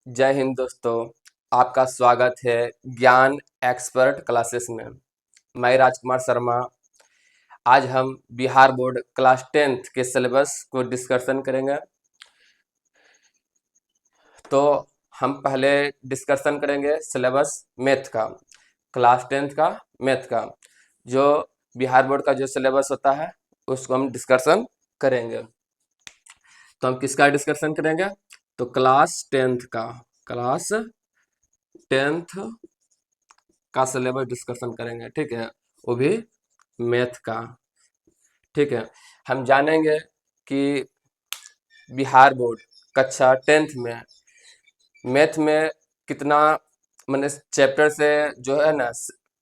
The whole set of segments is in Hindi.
जय हिंद दोस्तों। आपका स्वागत है ज्ञान एक्सपर्ट क्लासेस में। मैं राजकुमार शर्मा। आज हम बिहार बोर्ड क्लास 10th के सिलेबस को डिस्कशन करेंगे। तो हम पहले डिस्कशन करेंगे सिलेबस मैथ का, क्लास 10th का मैथ का। जो बिहार बोर्ड का जो सिलेबस होता है उसको हम डिस्कशन करेंगे। तो हम किसका डिस्कशन करेंगे? तो क्लास 10th का सिलेबस डिस्कशन करेंगे, ठीक है, वो भी मैथ का। ठीक है, हम जानेंगे कि बिहार बोर्ड कक्षा 10th में मैथ में कितना मैंने चैप्टर से जो है ना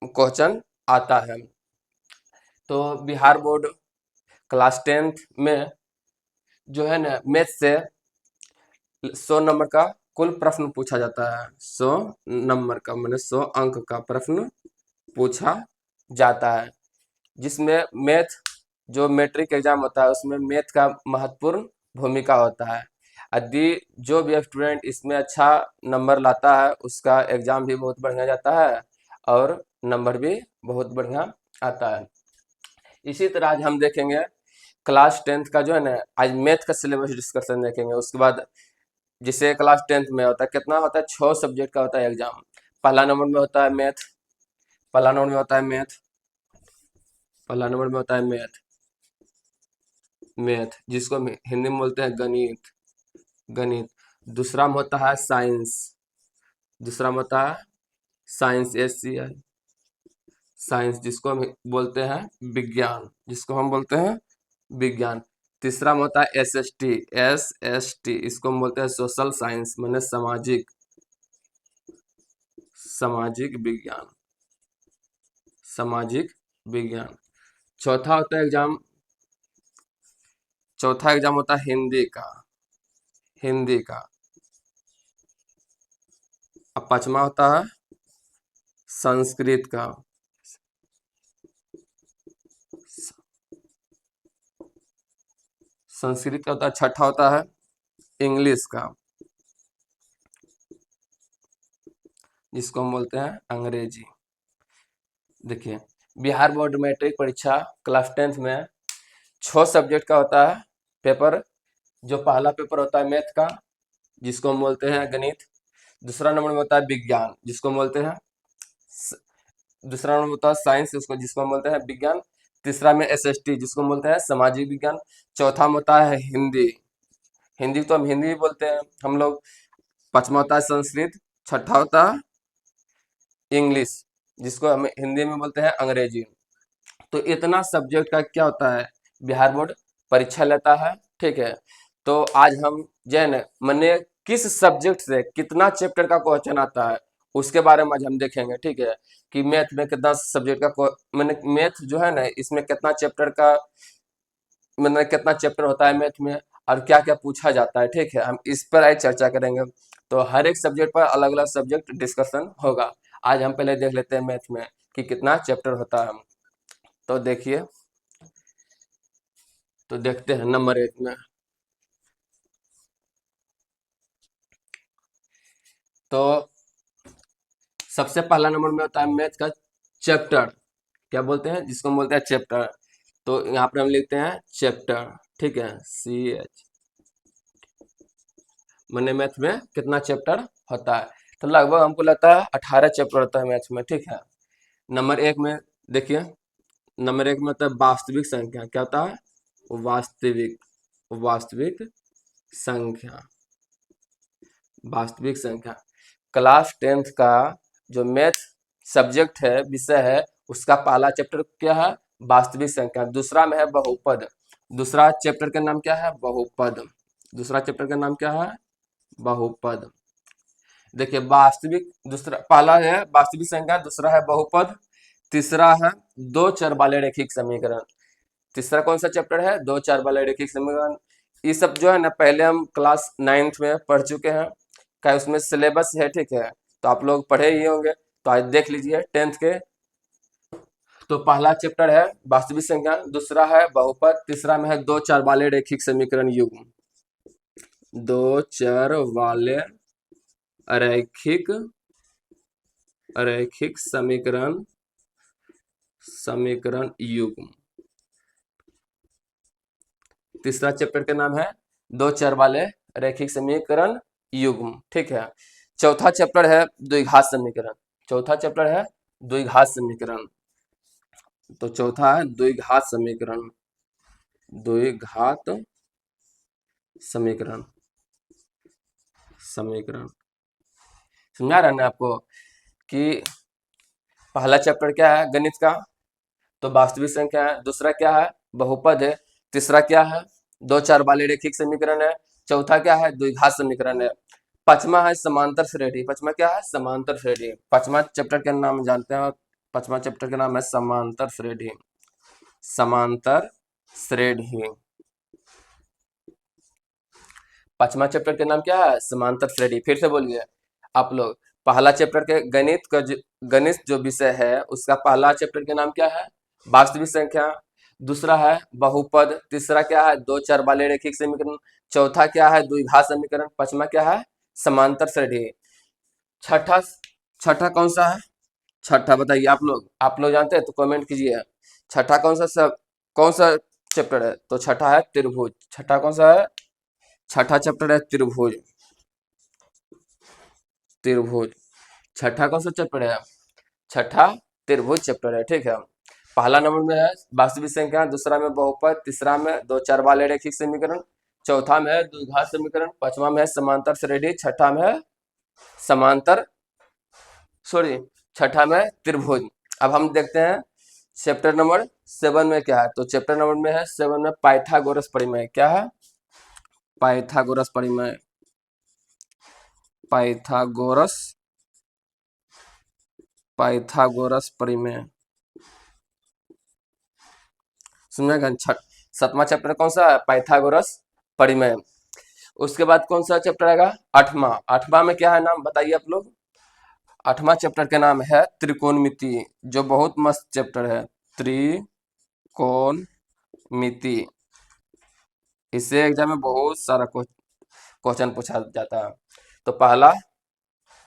क्वेश्चन आता है। तो बिहार बोर्ड क्लास 10th में जो है ना मैथ से 100 नंबर का कुल प्रश्न पूछा जाता है। 100 नंबर का मैंने 100 अंक का प्रश्न पूछा जाता है, जिसमें मैथ जो मैट्रिक एग्जाम होता है उसमें मैथ का महत्वपूर्ण भूमिका होता है। यदि जो भी स्टूडेंट इसमें अच्छा नंबर लाता है उसका एग्जाम भी बहुत बढ़िया जाता है और नंबर भी बहुत बढ़िया आता है। इसी तरह आज हम देखेंगे क्लास 10th का जो है ना, आज मैथ का सिलेबस डिस्कशन देखेंगे। उसके बाद जिसे क्लास 10th में होता है, कितना होता है, 6 सब्जेक्ट का होता है एग्जाम। पहला नंबर में होता है मैथ, पहला नंबर में होता है मैथ, पहला नंबर में होता है मैथ, मैथ जिसको हम हिंदी में बोलते हैं गणित, गणित। दूसरा में होता है साइंस, दूसरा में होता है साइंस, SCI, साइंस जिसको हम बोलते हैं विज्ञान, जिसको हम बोलते हैं विज्ञान। तीसरा में होता है SST, इसको हम बोलते हैं सोशल साइंस, माने सामाजिक, सामाजिक विज्ञान, सामाजिक विज्ञान। चौथा होता है एग्जाम, चौथा एग्जाम होता है हिंदी का, हिंदी का। अब पांचवा होता है संस्कृत का, संस्कृत का होता है। छठा होता है इंग्लिश का, जिसको हम बोलते हैं अंग्रेजी। देखिए, बिहार बोर्ड मैट्रिक परीक्षा क्लास 10th में 6 सब्जेक्ट का होता है पेपर। जो पहला पेपर होता है मैथ का, जिसको हम बोलते हैं गणित। दूसरा नंबर में होता है विज्ञान, जिसको हम बोलते हैं दूसरा नंबर होता है साइंस, उसको जिसको हम बोलते हैं विज्ञान। तीसरा में SST, जिसको हम बोलते हैं सामाजिक विज्ञान। चौथा में होता है हिंदी, हिंदी तो हम हिंदी भी बोलते हैं हम लोग। पांचवा होता है संस्कृत। छठा होता है इंग्लिश, जिसको हम हिंदी में बोलते हैं अंग्रेजी। तो इतना सब्जेक्ट का क्या होता है, बिहार बोर्ड परीक्षा लेता है। ठीक है, तो आज हम जो है ना मैंने किस सब्जेक्ट से कितना चैप्टर का क्वेश्चन आता है उसके बारे में आज हम देखेंगे। ठीक है, कि मैथ में कितना सब्जेक्ट का मैंने मैथ जो है ना इसमें कितना चैप्टर का मतलब कितना चैप्टर होता है मैथ में और क्या क्या पूछा जाता है। ठीक है, हम इस पर आज चर्चा करेंगे। तो हर एक सब्जेक्ट पर अलग अलग सब्जेक्ट डिस्कशन होगा। आज हम पहले देख लेते हैं मैथ में कि कितना चैप्टर होता है। तो देखिए, तो देखते हैं नंबर 1 में। तो सबसे पहला नंबर में होता है मैथ का चैप्टर, क्या बोलते हैं, जिसको हम बोलते हैं चैप्टर। तो यहाँ पर हम लिखते हैं चैप्टर, ठीक है, CH। मैंने मैथ में कितना चैप्टर होता है, तो लगभग हमको लगता है 18 चैप्टर होता है मैथ में। ठीक है, नंबर 1 में देखिए, नंबर 1 में होता है वास्तविक संख्या, क्या होता है, वास्तविक, वास्तविक संख्या, वास्तविक संख्या। क्लास 10th का जो मैथ सब्जेक्ट है, विषय है, उसका पहला चैप्टर क्या है, वास्तविक संख्या। दूसरा में है बहुपद, दूसरा चैप्टर का नाम क्या है, बहुपद, दूसरा चैप्टर का नाम क्या है, बहुपद। देखिए, वास्तविक दूसरा, पहला है वास्तविक संख्या, दूसरा है बहुपद, तीसरा है दो चर वाले रैखिक समीकरण। तीसरा कौन सा चैप्टर है, दो चर वाले रैखिक समीकरण। ये सब जो है ना पहले हम क्लास 9th में पढ़ चुके हैं, क्या उसमें सिलेबस है। ठीक है, तो आप लोग पढ़े ही होंगे, तो आज देख लीजिए 10th के। तो पहला चैप्टर है वास्तविक संख्या, दूसरा है बहुपद, तीसरा में है दो चर वाले रैखिक समीकरण युग्म, दो चर वाले रैखिक रैखिक समीकरण समीकरण युग्म। तीसरा चैप्टर का नाम है दो चर वाले रैखिक समीकरण युग्म। ठीक है। चौथा चैप्टर है द्विघात समीकरण। चौथा चैप्टर है द्विघात समीकरण। तो चौथा है द्विघात समीकरण। द्विघात समीकरण समीकरण समझा रहा है ना आपको कि पहला चैप्टर क्या है गणित का, तो वास्तविक संख्या है। दूसरा क्या है बहुपद है। तीसरा क्या है दो चार वाले रैखिक समीकरण है। चौथा क्या है द्विघात समीकरण है। पांचवा है समांतर श्रेणी। पांचवा क्या है समांतर श्रेणी। पांचवा चैप्टर का नाम जानते हैं। पांचवा चैप्टर का नाम है समांतर श्रेणी। समांतर श्रेणी। पांचवा चैप्टर का नाम क्या है समांतर श्रेणी। फिर से बोलिए आप लोग। पहला चैप्टर के गणित जो विषय है उसका पहला चैप्टर का नाम क्या है वास्तविक संख्या। दूसरा है बहुपद। तीसरा क्या है दो चर वाले रैखिक समीकरण। चौथा क्या है द्विघात समीकरण। पांचवा क्या है समांतर श्रेणी। छठा छठा कौन सा है। छठा बताइए आप लोग जानते हैं तो कमेंट कीजिए। छठा कौन सा चैप्टर है, तो छठा है त्रिभुज। छठा कौन सा है छठा चैप्टर है त्रिभुज। त्रिभुज छठा कौन सा चैप्टर है छठा त्रिभुज चैप्टर है। ठीक है। पहला नंबर में है वास्तविक संख्या। दूसरा में बहुपद। तीसरा में दो चार वाले रैखिक समीकरण। चौथा में है द्विघात समीकरण। पांचवा में है समांतर श्रेणी। छठा में है समांतर सॉरी छठा में त्रिभुज। अब हम देखते हैं चैप्टर नंबर 7 में क्या है। तो चैप्टर नंबर में है 7 में पाइथागोरस परिमेय। क्या है पाइथागोरस परिमेय। पाइथागोरस पाइथागोरस परिमेय सुनिएगा। सातवां चैप्टर कौन सा है पाइथागोरस परिमेय। उसके बाद कौन सा चैप्टर आएगा आठवां। आठवां में क्या है नाम बताइए आप लोग। आठवां चैप्टर का नाम है त्रिकोणमिति, जो बहुत मस्त चैप्टर है। त्रिकोणमिति। इससे एग्जाम में बहुत सारा क्वेश्चन पूछा जाता है। तो पहला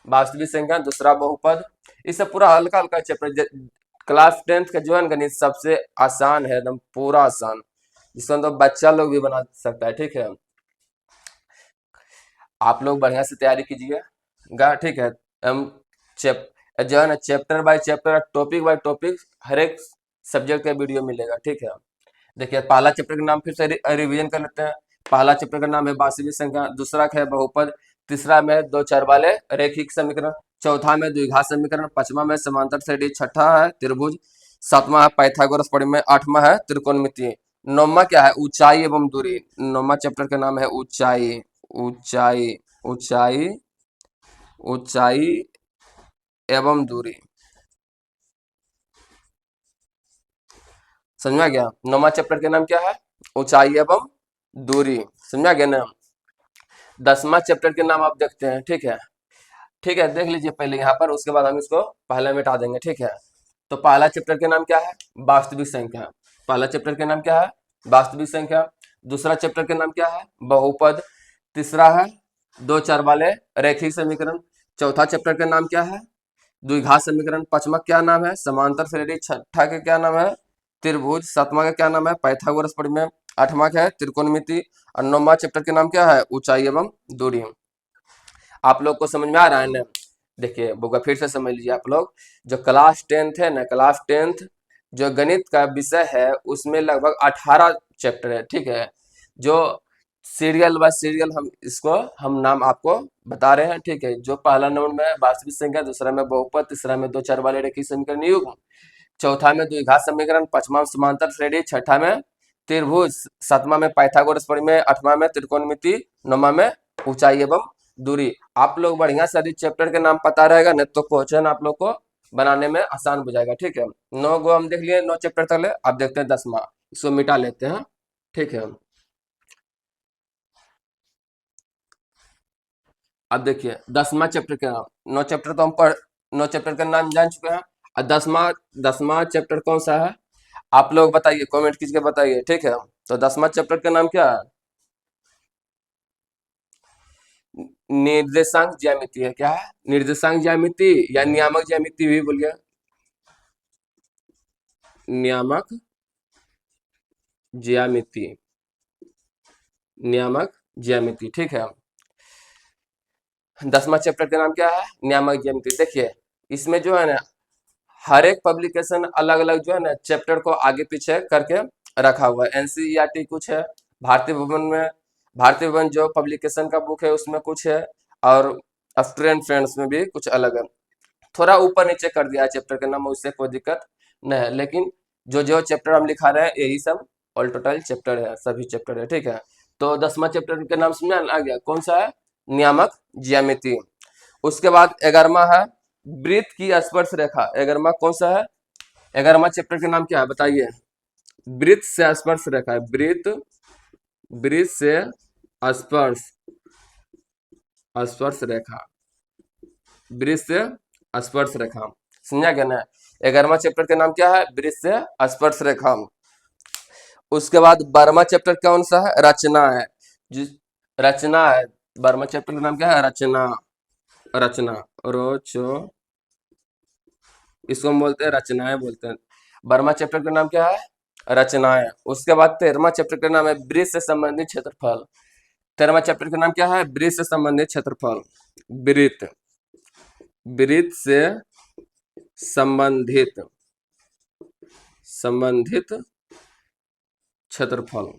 वास्तविक संख्या। दूसरा बहुपद। इससे पूरा हल्का हल्का चैप्टर। क्लास 10th का जो है गणित सबसे आसान है एकदम पूरा आसान, जिसको तो बच्चा लोग भी बना सकता है। ठीक है। आप लोग बढ़िया से तैयारी कीजिएगा। ठीक है। हम जो है ना chapter by chapter topic by topic हर एक सब्जेक्ट का वीडियो मिलेगा। ठीक है। देखिए पहला चैप्टर का नाम फिर से रिवीजन कर लेते हैं। पहला चैप्टर का नाम है वास्तविक संख्या। दूसरा है बहुपद। तीसरा में दो चर वाले रैखिक समीकरण। चौथा में द्विघात समीकरण। पांचवा में समांतर श्रेणी। छठा है त्रिभुज। सातवां है पाइथागोरस परिमेय। आठवां है त्रिकोणमिति। नौवां क्या है ऊंचाई एवं दूरी। नौवां चैप्टर का नाम है ऊंचाई। ऊंचाई ऊंचाई ऊंचाई एवं दूरी। समझा गया। नौवां चैप्टर का नाम क्या है ऊंचाई एवं दूरी। समझा गया ना। 10वां चैप्टर के नाम आप देखते हैं। ठीक है। ठीक है देख लीजिए पहले यहाँ पर, उसके बाद हम इसको पहले मिटा देंगे। ठीक है। तो पहला चैप्टर के नाम क्या है वास्तविक संख्या। पहला चैप्टर के नाम क्या है वास्तविक संख्या। दूसरा चैप्टर के नाम क्या है बहुपद। तीसरा है दो चर वाले रैखिक समीकरण। चौथा चैप्टर का नाम क्या है द्विघात समीकरण। पांचवा क्या नाम है समांतर श्रेणी। छठा का क्या नाम है त्रिभुज। सातवां का क्या नाम है पाइथागोरस परिमेय। आठवां क्या है त्रिकोणमिति। और नौवां चैप्टर के नाम क्या है ऊंचाई एवं दूरी। आप लोग को समझ में आ रहा है ना। देखिए बुक फिर से समझ लीजिए आप लोग। जो क्लास 10th है ना, क्लास 10th जो गणित का विषय है उसमें लगभग 18 चैप्टर है। ठीक है। जो सीरियल बाय सीरियल हम नाम आपको बता रहे हैं। ठीक है। जो पहला नंबर में है वास्तविक संख्या। दूसरा में बहुपद। तीसरा में दो चर वाले रैखिक समीकरण युग्म। चौथा में द्विघात समीकरण। पांचवा में समांतर श्रेणी। छठा में त्रिभुज। सातवां में पाइथागोरस परिमेय। आठवां में त्रिकोणमिति। नौवां में ऊंचाई एवं दूरी। आप लोग बढ़िया से यदि चैप्टर के नाम पता रहेगा ना तो क्वेश्चन आप लोग को बनाने में आसान हो जाएगा। ठीक है। 9 गो हम देख लिए 9 चैप्टर तक ले। अब देखते हैं 10वां। इसको मिटा लेते हैं। ठीक है। अब देखिए 10वां चैप्टर के नाम। 9 चैप्टर तो हम 9 चैप्टर का नाम जान चुके हैं। और 10वां चैप्टर कौन सा है आप लोग बताइए कमेंट कीजिए बताइए। ठीक है। तो 10वां चैप्टर का नाम क्या है निर्देशांक ज्यामिति है। क्या है? निर्देशांक ज्यामिति या नियामक ज्यामिति भी बोलिए, नियामक ज्यामिति, नियामक ज्यामिति, ठीक है। 10वां चैप्टर का नाम क्या है? नियामक ज्यामिति। देखिए इसमें जो है ना हर एक पब्लिकेशन अलग अलग जो है ना चैप्टर को आगे पीछे करके रखा हुआ है। एनसीईआरटी कुछ है, भारतीय भवन में, भारतीय भवन जो पब्लिकेशन का बुक है उसमें कुछ है, और स्टूडेंट फ्रेंड्स में भी कुछ अलग है। थोड़ा ऊपर नीचे कर दिया है चैप्टर का नाम, उससे कोई दिक्कत नहीं है, लेकिन जो जो चैप्टर हम लिखा रहे हैं यही सब ऑल टोटल चैप्टर है, सभी चैप्टर है, ठीक है। तो 10वां चैप्टर का नाम समझ आ गया, कौन सा है? नियामक ज्यामिति। उसके बाद 11वां है वृत्त की स्पर्श रेखा। 11वां कौन सा है? 11वां चैप्टर का नाम क्या है बताइए? वृत्त से स्पर्श रेखा है, वृत्त, वृत्त से स्पर्श, स्पर्श रेखा, वृत्त से स्पर्श रेखा, समझा गया ना? 11वां चैप्टर का नाम क्या है? वृत्त से स्पर्श रेखा। उसके बाद 12वां चैप्टर कौन सा है? रचना है। जिस रचना है, 12वां चैप्टर का नाम क्या है? रचना, रचना, रोचो, इसको हम बोलते हैं रचनाएं बोलते हैं। 12वां चैप्टर का नाम क्या है? रचनाएं। उसके बाद 13वां चैप्टर का नाम है वृत्त से संबंधित क्षेत्रफल। 13वां चैप्टर का नाम क्या है? वृत्त से संबंधित क्षेत्रफल, वृत्त, वृत्त से संबंधित, संबंधित क्षेत्रफल,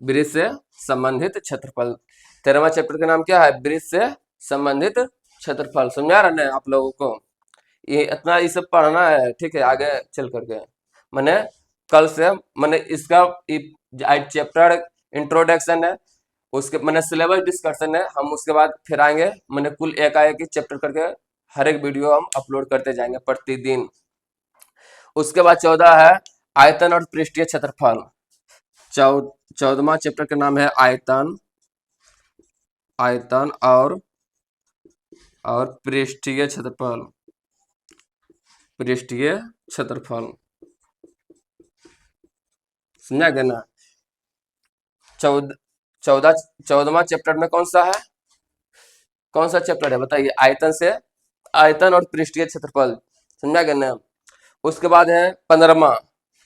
वृत्त से संबंधित क्षेत्रफल। 13वां चैप्टर का नाम क्या है? वृत्त से संबंधित क्षेत्रफल। समझा रहे हैं आप लोगों को? ये इतना ये सब पढ़ना है, ठीक है, आगे चल करके मैंने कल से मैंने इसका चैप्टर इंट्रोडक्शन है, उसके मैंने सिलेबस डिस्कशन है, हम उसके बाद फिर आएंगे, मैंने कुल एक चैप्टर करके हर एक वीडियो हम अपलोड करते जाएंगे प्रतिदिन। उसके बाद 14 है आयतन और पृष्ठीय क्षेत्रफल। 14वां चैप्टर का नाम है आयतन, आयतन और पृष्ठीय क्षेत्रफल, पृष्ठीय क्षेत्रफल, समझा गया ना? 14वां चैप्टर में कौन सा है? कौन सा चैप्टर है बताइए? आयतन से, आयतन और पृष्ठीय क्षेत्रफल, समझा गया ना? उसके बाद है 15वां,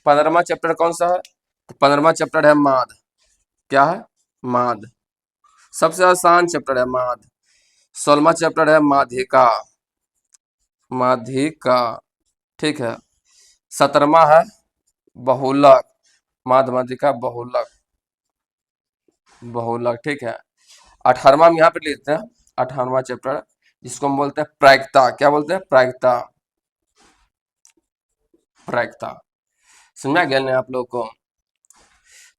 15वां चैप्टर कौन सा है? तो 15वां चैप्टर है माद। क्या है? माद, सबसे आसान चैप्टर है माद। 16वां चैप्टर है माध्यिका, माध्यिका, ठीक है। 17वां है बहुलक, माद माध्यिका बहुलक, बहुलक, ठीक है। 18वां हम यहाँ पे लेते हैं, 18वां चैप्टर जिसको हम बोलते हैं प्रायिकता। क्या बोलते हैं? प्रायिकता, प्रायिकता, समझा गया ना आप लोग को?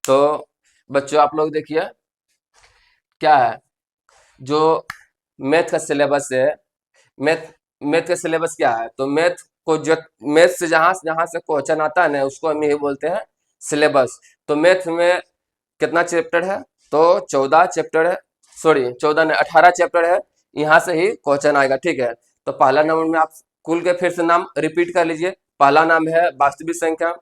तो बच्चों आप लोग देखिए क्या है, जो मैथ का सिलेबस है, मैथ, मैथ का सिलेबस क्या है? तो मैथ को जो मैथ से जहां से क्वेश्चन आता है ना उसको हम यही बोलते हैं सिलेबस। तो मैथ में कितना चैप्टर है? तो 14 चैप्टर है, सॉरी 14 ने 18 चैप्टर है, यहाँ से ही क्वेश्चन आएगा, ठीक है। तो पहला नंबर में आप कुल के फिर से नाम रिपीट कर लीजिए। पहला नाम है वास्तविक संख्या,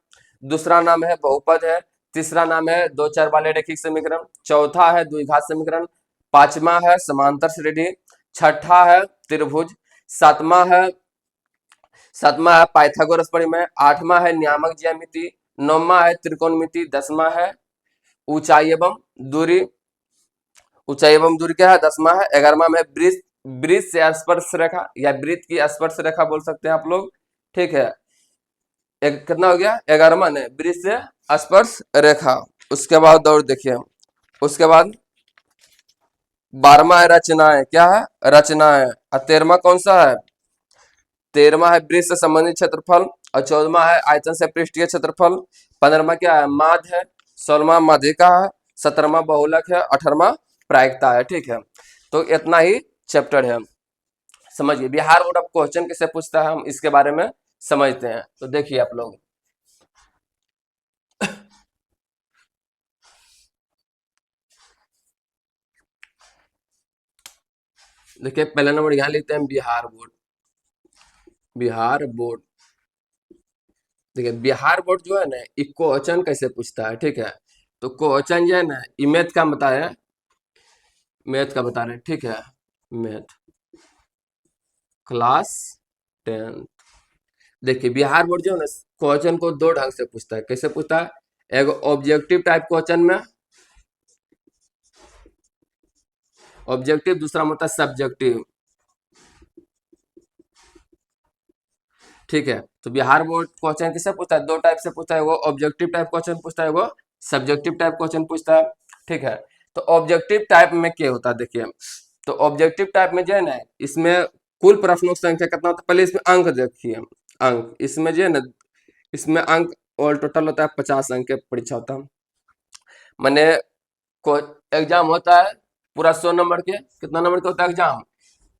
दूसरा नाम है बहुपद है, तीसरा नाम है दो चर वाले रैखिक समीकरण, चौथा है द्विघात समीकरण, पांचवा है समांतर श्रेणी, छठा है त्रिभुज, सातवां है पाइथागोरस प्रमेय, आठवां है नियामक ज्यामिति, नौवां है त्रिकोणमिति, 10वां है ऊंचाई एवं दूरी, ऊंचाई एवं दूरी क्या है? 10वां है। 11वां में वृत्त, वृत्त से स्पर्श रेखा या वृत्त की स्पर्श रेखा बोल सकते हैं आप लोग, ठीक है। एक कितना हो गया? 11वां ने वृत्त से स्पर्श रेखा। उसके बाद और देखिए, उसके बाद 12वां है रचनाएं। क्या है? रचनाएं। और 13वां कौन सा है? 13वां है वृत्त से संबंधित क्षेत्रफल, और 14वां है आयतन से पृष्ठीय क्षेत्रफल, 15वां क्या है? माद है, 16वां माध्यिका है, 17वां बहुलक है, 18वां प्रायिकता है, ठीक है। तो इतना ही चैप्टर है, समझिए। बिहार बोर्ड अब क्वेश्चन कैसे पूछता है हम इसके बारे में समझते हैं। तो देखिए आप लोग, देखिए पहला नंबर यहाँ लिखते हैं बिहार बोर्ड, बिहार बोर्ड। देखिए बिहार बोर्ड जो है ना ये क्वेश्चन कैसे पूछता है, ठीक है। तो क्वेश्चन जो है ना मैथ का बताया, मैथ का बता रहे हैं, ठीक है। Math class 10। देखिए बिहार बोर्ड जो है ना, क्वेश्चन को दो ढंग से पूछता है। कैसे पूछता है? एक ऑब्जेक्टिव टाइप क्वेश्चन में, ऑब्जेक्टिव, दूसरा होता है सब्जेक्टिव, ठीक है। तो बिहार बोर्ड क्वेश्चन किससे पूछता है? दो टाइप से पूछता है, वो ऑब्जेक्टिव टाइप क्वेश्चन पूछता है, वो सब्जेक्टिव टाइप क्वेश्चन पूछता है, ठीक है। तो ऑब्जेक्टिव टाइप में क्या होता है देखिए, तो ऑब्जेक्टिव टाइप में जो है ना, इसमें कुल प्रश्नों की संख्या कितना होता है? पहले इसमें अंक देखिए, अंक इसमें जो है ना, इसमें अंक ऑल टोटल होता है 50 अंक के परीक्षा होता है। मैंने को एग्जाम होता है पूरा 100 नंबर के। कितना नंबर का होता है एग्जाम?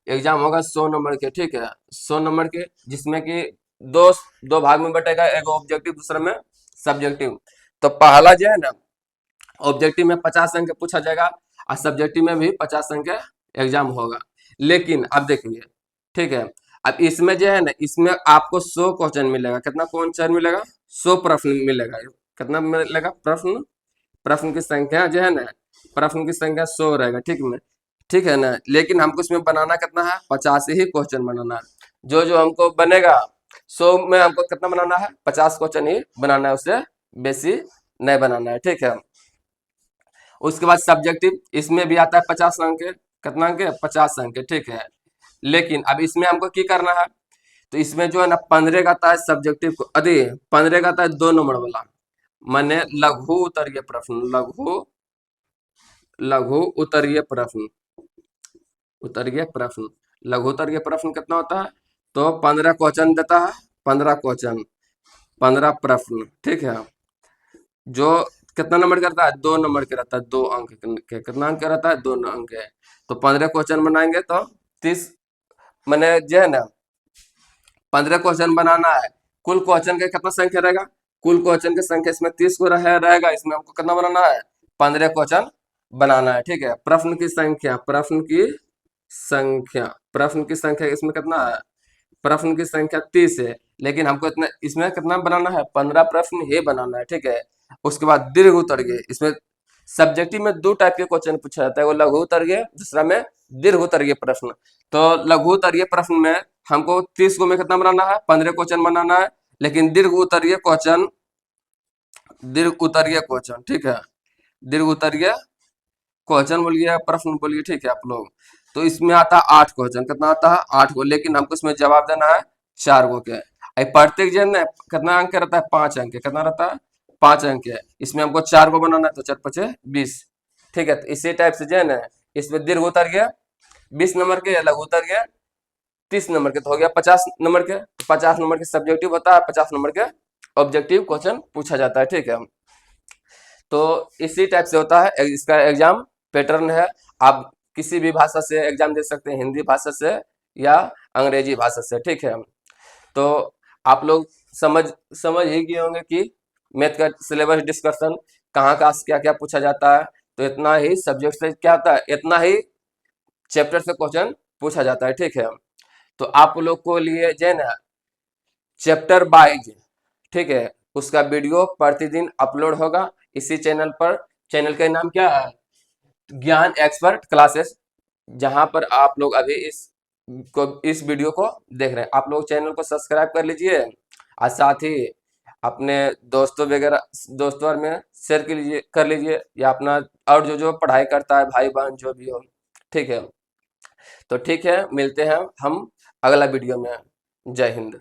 एग्जाम होगा 100 नंबर के, ठीक है। 100 नंबर के, जिसमें कि दो दो भाग में बटेगा, एक ऑब्जेक्टिव, दूसरा में सब्जेक्टिव। तो पहला जो है ना, ऑब्जेक्टिव में 50 अंक पूछा जाएगा, और सब्जेक्टिव में भी 50 अंक एग्जाम होगा। लेकिन अब देखिए, ठीक है, अब इसमें जो है ना, इसमें आपको 100 क्वेश्चन मिलेगा। कितना क्वेश्चन मिलेगा? 100 प्रश्न मिलेगा। कितना मिलेगा प्रश्न? प्रश्न की संख्या जो है ना, प्रश्न की संख्या 100 रहेगा, ठीक है, ठीक है ना। लेकिन हमको इसमें बनाना कितना है? 50 ही क्वेश्चन बनाना है। जो जो हमको बनेगा 100 में, हमको कितना बनाना है? 50 क्वेश्चन ही बनाना है, उससे बेसी नहीं बनाना है, ठीक है। उसके बाद सब्जेक्टिव, इसमें भी आता है 50 अंक के। कितना अंक है? 50 अंक के, ठीक है। लेकिन अब इसमें हमको क्या करना है? तो इसमें जो है ना 15 का आता है सब्जेक्टिव को, अरे 15 का आता है 2 नंबर वाला, माने लघु उत्तरीय प्रश्न, लघु लघु उत्तरीय प्रश्न, उत्तरीय प्रश्न, लघु उत्तरीय प्रश्न कितना होता है? तो 15 क्वेश्चन देता है, 15 क्वेश्चन, 15 प्रश्न, ठीक है। जो कितना नंबर का रहता है? 2 नंबर का रहता है, 2 अंक के। कितना अंक का रहता है? 2 अंक है। तो 15 क्वेश्चन बनाएंगे तो 30, मैंने जो है ना 15 क्वेश्चन बनाना है। कुल क्वेश्चन का कितना संख्या रहेगा? कुल क्वेश्चन की संख्या इसमें 30 को रहेगा, इसमें हमको कितना बनाना है? 15 क्वेश्चन बनाना है, ठीक है। प्रश्न की संख्या, प्रश्न की संख्या, प्रश्न की संख्या इसमें कितना है? प्रश्न की संख्या 30 है, लेकिन हमको इतना, इसमें कितना बनाना है? 15 प्रश्न ही बनाना है, ठीक है। उसके बाद दीर्घ उत्तरीय, इसमें सब्जेक्टिव में दो टाइप के क्वेश्चन पूछा जाता है, वो लघु उत्तरीय, दूसरा में दीर्घ उत्तरीय प्रश्न। तो लघु उत्तरीय प्रश्न में हमको 30 को में कितना बनाना है? 15 क्वेश्चन बनाना है। लेकिन दीर्घ उत्तरीय क्वेश्चन, दीर्घ उत्तरीय क्वेश्चन, ठीक है, दीर्घ उत्तरीय क्वेश्चन बोलिए, प्रश्न बोलिए, ठीक है आप लोग। तो इसमें आता है 8 क्वेश्चन। कितना आता है? 8 को। लेकिन हमको इसमें जवाब देना है 4 को के। प्रत्येक जन ने कितना अंक रहता है? 5 अंक। कितना रहता है? 5 अंक है। इसमें हमको 4 को बनाना है, तो 4 पचे 20, ठीक है। तो इसी टाइप से जो है ना, इसमें दीर्घ उतर गया 20 नंबर के, लघु उतर गया 30 नंबर के, तो हो गया 50 नंबर के। 50 नंबर के सब्जेक्टिव होता है, 50 नंबर के ऑब्जेक्टिव क्वेश्चन पूछा जाता है, ठीक है। तो इसी टाइप से होता है इसका एग्जाम पैटर्न है। आप किसी भी भाषा से एग्जाम दे सकते हैं, हिंदी भाषा से या अंग्रेजी भाषा से, ठीक है। तो आप लोग समझ समझ ही गए होंगे कि मैथ का सिलेबस डिस्कशन कहाँ का क्या क्या पूछा जाता है। तो इतना ही सब्जेक्ट से क्या होता है, इतना ही चैप्टर से क्वेश्चन पूछा जाता है, ठीक है। तो आप लोग को लिए जो है ना चैप्टर वाइज, ठीक है, उसका वीडियो प्रतिदिन अपलोड होगा इसी चैनल पर। चैनल का नाम क्या है? ज्ञान एक्सपर्ट क्लासेस। जहां पर आप लोग अभी इस वीडियो को देख रहे हैं, आप लोग चैनल को सब्सक्राइब कर लीजिए, और साथ ही अपने दोस्तों वगैरह, दोस्तों में शेयर कर लीजिए, या अपना और जो जो पढ़ाई करता है भाई बहन जो भी हो, ठीक है। तो ठीक है, मिलते हैं हम अगला वीडियो में। जय हिंद।